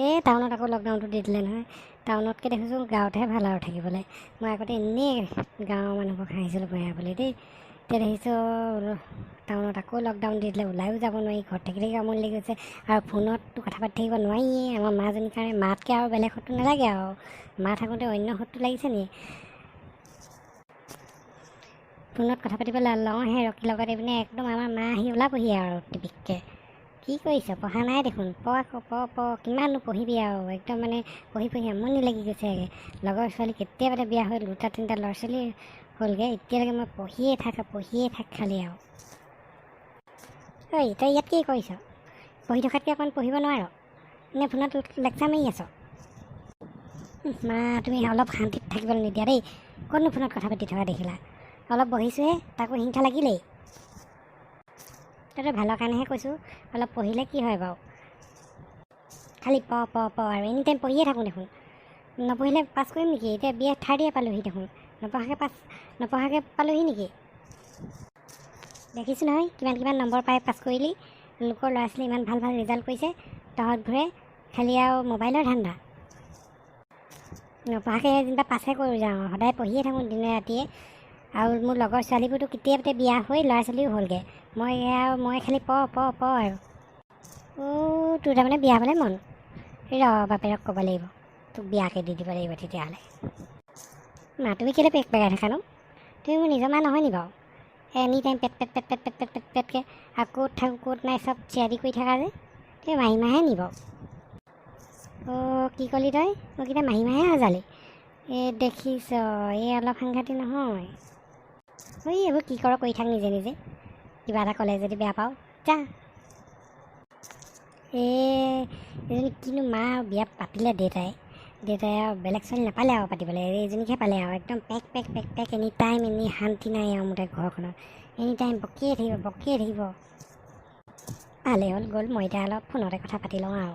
এই টাউনত আকৌ লকডাউনটো দি দিলে নহয়। টাউনতকৈ দেখিছোঁ গাঁৱতহে ভাল আৰু থাকিবলৈ। মই আগতে এনেই গাঁৱৰ মানুহবোৰক হাঁহিছিলোঁ বুলি দেই। এতিয়া দেখিছোঁ টাউনত আকৌ লকডাউন দি দিলে, ওলায়ো যাব নোৱাৰি, ঘৰত থাকিলেই আমনি লাগি গৈছে। আৰু ফোনততো কথা পাতি থাকিব নোৱাৰিয়ে। আমাৰ মাজনীৰ কাৰণে মাতকৈ আৰু বেলেগ শত্ৰু নালাগে আৰু। মা থাকোঁতে অন্য শত্ৰু লাগিছে নি? ফোনত কথা পাতিবলৈ লওঁহে ৰখি লগত এইপিনে একদম আমাৰ মা আহি ওলাবহি আৰু টিপিককৈ। কি কৰিছ? পঢ়া নাই দেখোন, আকৌ কিমাননো পঢ়িবি আৰু। একদম মানে পঢ়ি আমনি লাগি গৈছেগৈ। লগৰ ছোৱালী কেতিয়াবাতে বিয়া হৈ 2-3টা ল'ৰা ছোৱালী হ'লগৈ, এতিয়ালৈকে মই পঢ়িয়ে থাক খালি আৰু। ঐ তই ইয়াত কি কৰিছ? পঢ়ি থকাতকৈ অকণমান পঢ়িব নোৱাৰ নে? ফোনত লেকচাৰ মাৰি আছ? মা তুমি অলপ শান্তিত থাকিবলৈ নিদিয়া দেই। ক'তনো ফোনত কথা পাতি থকা দেখিলা? অলপ বহিছোঁহে, তাকো হিংসা লাগিলেই। তই ভালৰ কাৰণেহে কৈছোঁ, অলপ পঢ়িলে কি হয় বাৰু। খালি আৰু এনি টাইম পঢ়িয়ে থাকোঁ দেখোন। নপঢ়িলে পাছ কৰিম নেকি? এতিয়া BA 3rd year পালোঁহি দেখোন, নপঢ়াকৈ পালোঁহি নেকি? দেখিছোঁ নহয় কিমান নম্বৰ পাই পাছ কৰিলি। লোকৰ ল'ৰা ছোৱালী ইমান ভাল ৰিজাল্ট কৰিছে, তহঁতবোৰে খালি আৰু মোবাইলৰ ধান্দা। নপঢ়াকৈ যেনিবা পাছহে কৰি যাওঁ, সদায় পঢ়িয়ে থাকোঁ দিনে ৰাতিয়ে। আৰু মোৰ লগৰ ছোৱালীবোৰতো কেতিয়াবাতে বিয়া হৈ ল'ৰা ছোৱালীও হ'লগৈ। মই খালি আৰু তোৰ তাৰমানে বিয়া হ'বলৈ মন? বাপেৰক ক'ব লাগিব, তোক বিয়াকে দি দিব লাগিব তেতিয়াহ'লে। মা তুমি কেলৈ পেকপেকাই থাকানো? তুমি মোৰ নিজৰ মা নহয় নি বাৰু? এনি টাইম পেটকৈ আৰু ক'ত থাকোঁ ক'ত নাই চব চিয়াৰি কৰি থাকা যে। তুমি মাহীমাহে নি বাৰু? কি ক'লি তই? মোক এতিয়া মাহীমাহে সজালি? দেখিছ, অলপ সাংঘাতিক নহয়? এইবোৰ কি কৰ কৰি থাক নিজে। কিবা এটা ক'লে যদি বেয়া পাওঁ যা। এজনী কিনো মা আৰু বিয়া পাতিলে দেউতাই আৰু বেলেগ ছোৱালী নাপালে আৰু পাতিবলৈ, এইজনীকহে পালে আৰু। একদম পেক এনি টাইম, শান্তি নাই আৰু মোতে ঘৰখনত। এনি টাইম বকিয়ে থাকিব। ভালেই হ'ল গ'ল, মই এতিয়া অলপ ফোনতে কথা পাতি লওঁ আৰু।